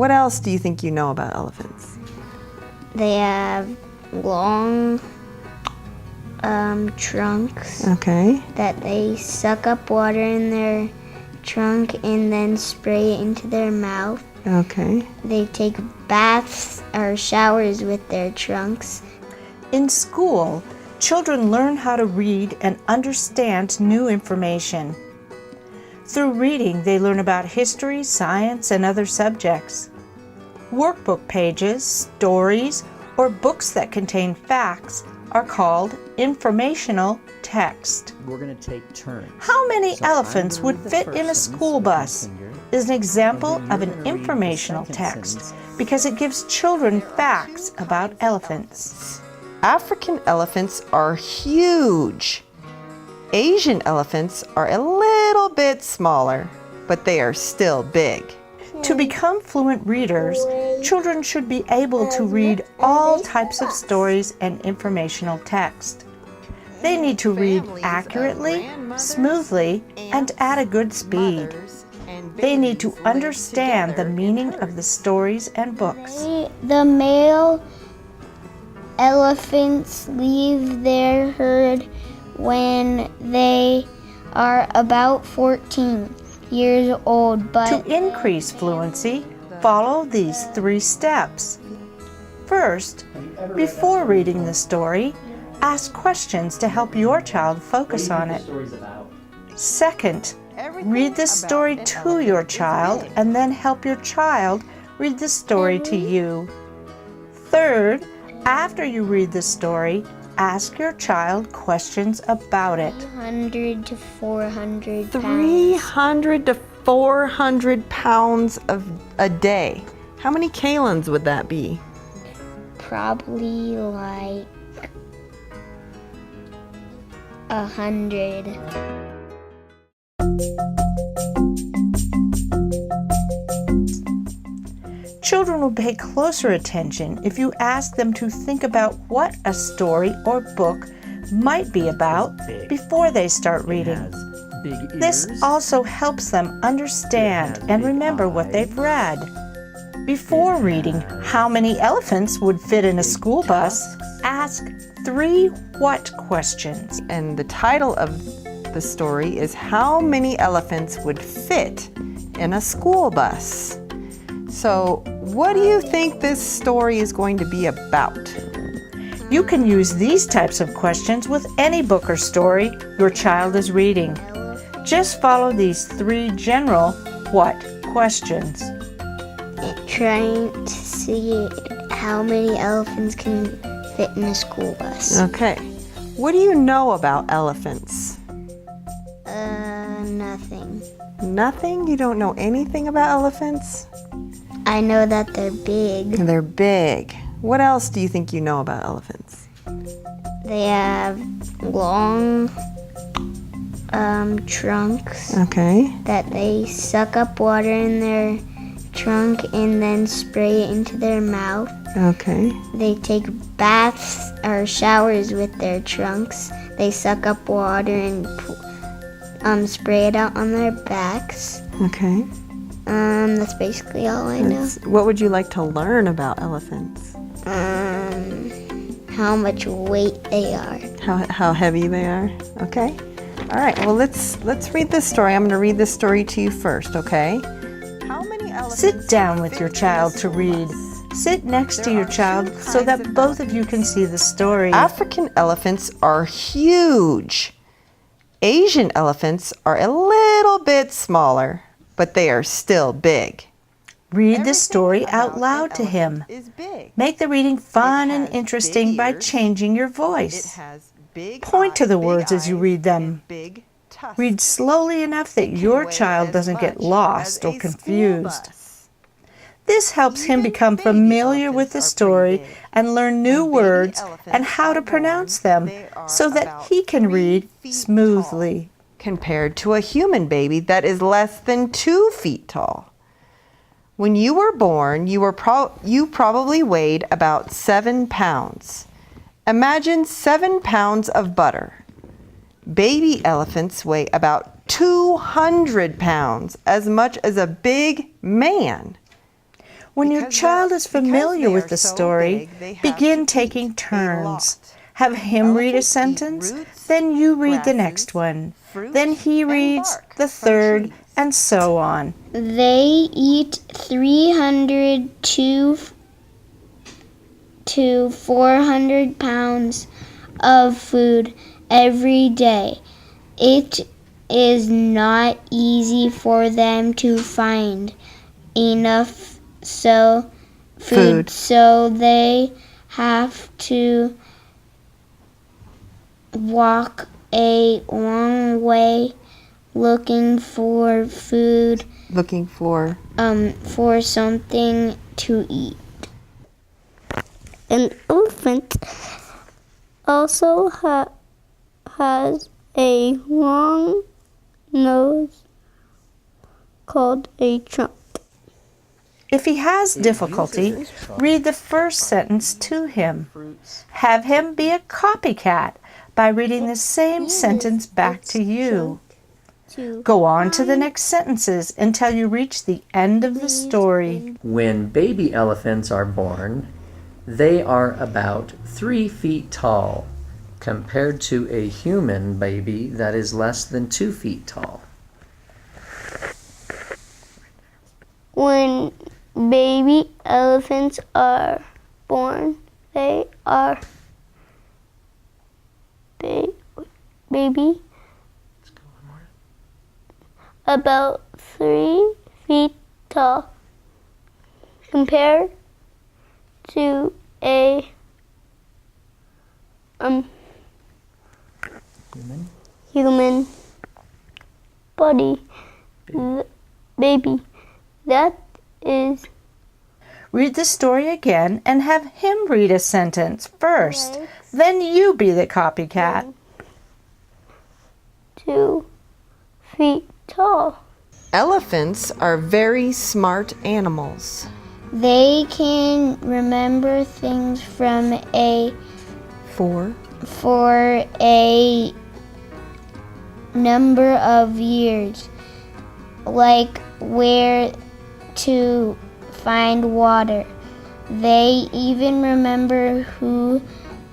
What else do you think you know about elephants? They have long trunks. Okay. That they suck up water in their trunk and then spray it into their mouth. Okay. They take baths or showers with their trunks. In school, children learn how to read and understand new information. Through reading, they learn about history, science, and other subjects. Workbook pages, stories, or books that contain facts are called informational text. We're going to take turns. How many So elephants I'm would gonna read fit the in a first school sentence with my bus? finger, Is an example and then of you're an gonna read the informational second text sentence. because it gives children facts about elephants. African elephants are huge. Asian elephants are a little bit smaller, but they are still big. To become fluent readers, children should be able to read all types of stories and informational text. They need to read accurately, smoothly, and at a good speed. They need to understand the meaning of the stories and books. The male elephants leave their herd when they are about 14 years old, but To increase fluency, follow these 3 steps. First, before reading the story, ask questions to help your child focus on it. Second, read the story to your child and then help your child read the story to you. Third, after you read the story, ask your child questions about it. 300 to 400 pounds. 300 to 400 pounds of a day. How many kalons would that be? Probably like 100. Children will pay closer attention if you ask them to think about what a story or book might be about before they start reading. This also helps them understand and remember what they've read. Before reading how many elephants would fit in a school bus, ask 3 what questions. And the title of the story is How Many Elephants Would Fit in a School Bus? So, what do you think this story is going to be about? You can use these types of questions with any book or story your child is reading. Just follow these 3 general what questions. Trying to see how many elephants can fit in a school bus. Okay. What do you know about elephants? Nothing. Nothing? You don't know anything about elephants? I know that they're big. They're big. What else do you think you know about elephants? They have long trunks Okay. that they suck up water in their trunk and then spray it into their mouth. Okay. They take baths or showers with their trunks. They suck up water and spray it out on their backs. Okay. That's basically all I know. What would you like to learn about elephants? How much weight they are. How heavy they are? Okay. All right. Well, let's read this story. I'm going to read this story to you first, okay? How many elephants Sit down with your child to read. Sit next to your child so that both of you can see the story. African elephants are huge. Asian elephants are a little bit smaller, but they are still big. Read the story out loud to him. Make the reading fun and interesting by changing your voice. Point to the words as you read them. Read slowly enough that your child doesn't get lost or confused. This helps him become familiar with the story and learn new words and how to pronounce them so that he can read smoothly. Compared to a human baby that is less than 2 feet tall. When you were born, you probably weighed about 7 pounds. Imagine 7 pounds of butter. Baby elephants weigh about 200 pounds, as much as a big man. When your Because child is because familiar they with are the so story, big, they have begin to taking eat a turns. lot. Have him read a Elephants eat sentence, roots, then you read the grasses, next one. fruit, Then he and reads bark the from third, trees. and so on. They eat 300 to 400 pounds of food every day. It is not easy for them to find enough food, so they have to walk a long way looking for food, Looking for for something to eat. An elephant also has a long nose called a trunk. If he has difficulty, read the first sentence to him. Have him be a copycat by reading the same sentence back to you. Go on to the next sentences until you reach the end of the story. When baby elephants are born, they are about 3 feet tall, compared to a human baby that is less than 2 feet tall. When baby elephants are born, they are baby about 3 feet tall, compared to a human body baby that is. Read the story again and have him read a sentence first. Then you be the copycat. 2 feet tall. elephants are very smart animals. They can remember things for a number of years, like where to find water. They even remember who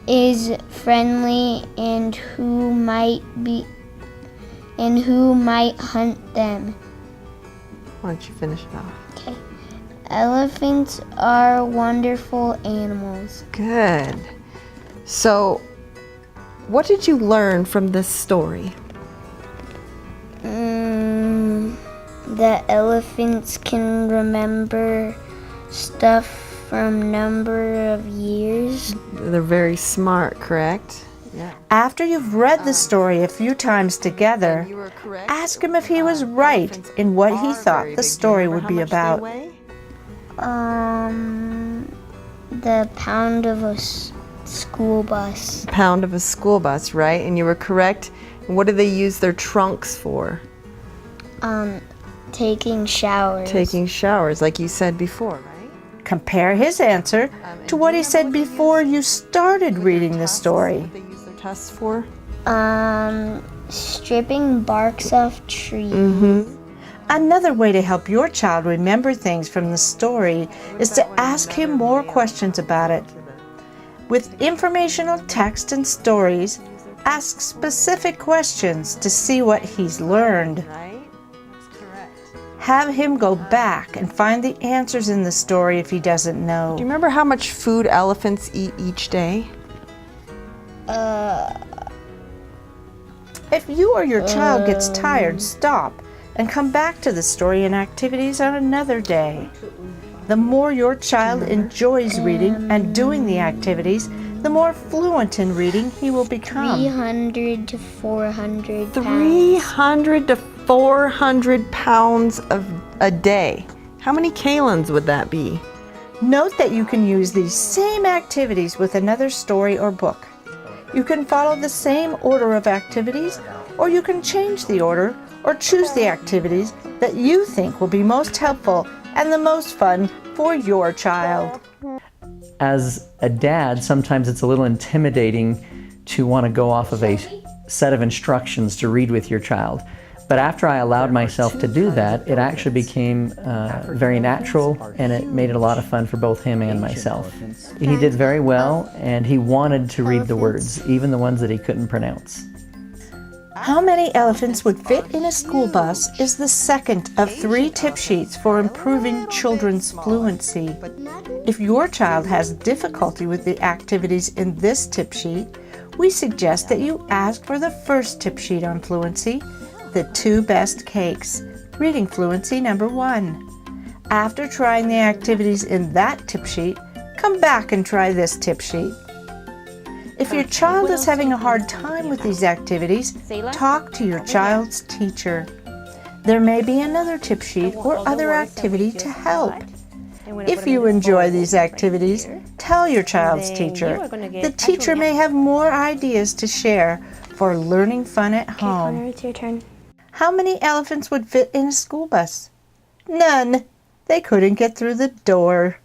is friendly and who might hunt them. Why don't you finish it off? Okay. Elephants are wonderful animals. Good. So, what did you learn from this story? That elephants can remember stuff from number of years. They're very smart, correct? Yeah. After you've read the story a few times together, ask him if he was right in what he thought the story would be about. The pound of a school bus. Pound of a school bus, right? And you were correct. And what do they use their trunks for? Taking showers. Taking showers, like you said before, right? Compare his answer to what he said before you started reading the story. What they use their tusks for? Stripping barks off trees. Another way to help your child remember things from the story is to ask him more questions about it. With informational text and stories, ask specific questions to see what he's learned. Right? That's correct. Have him go back and find the answers in the story if he doesn't know. Do you remember how much food elephants eat each day? If you or your child gets tired, stop and come back to the story and activities on another day. The more your child enjoys reading and doing the activities, the more fluent in reading he will become. 300 to 400 pounds. 300 to 400 pounds a day. How many kalons would that be? Note that you can use these same activities with another story or book. You can follow the same order of activities, or you can change the order or choose the activities that you think will be most helpful and the most fun for your child. As a dad, sometimes it's a little intimidating to want to go off of a set of instructions to read with your child. But after I allowed myself to do that, it actually became very natural, and it made it a lot of fun for both him and myself. He did very well, and he wanted to read the words, even the ones that he couldn't pronounce. How many elephants would fit in a school bus is the second of 3 tip sheets for improving children's fluency. If your child has difficulty with the activities in this tip sheet, we suggest that you ask for the first tip sheet on fluency, the 2 best cakes, reading fluency number 1. After trying the activities in that tip sheet, come back and try this tip sheet. If your child is having a hard time with these activities, talk to your child's teacher. There may be another tip sheet or other activity to help. If you enjoy these activities, tell your child's teacher. The teacher may have more ideas to share for learning fun at home. Connor, it's your turn. How many elephants would fit in a school bus? None. They couldn't get through the door.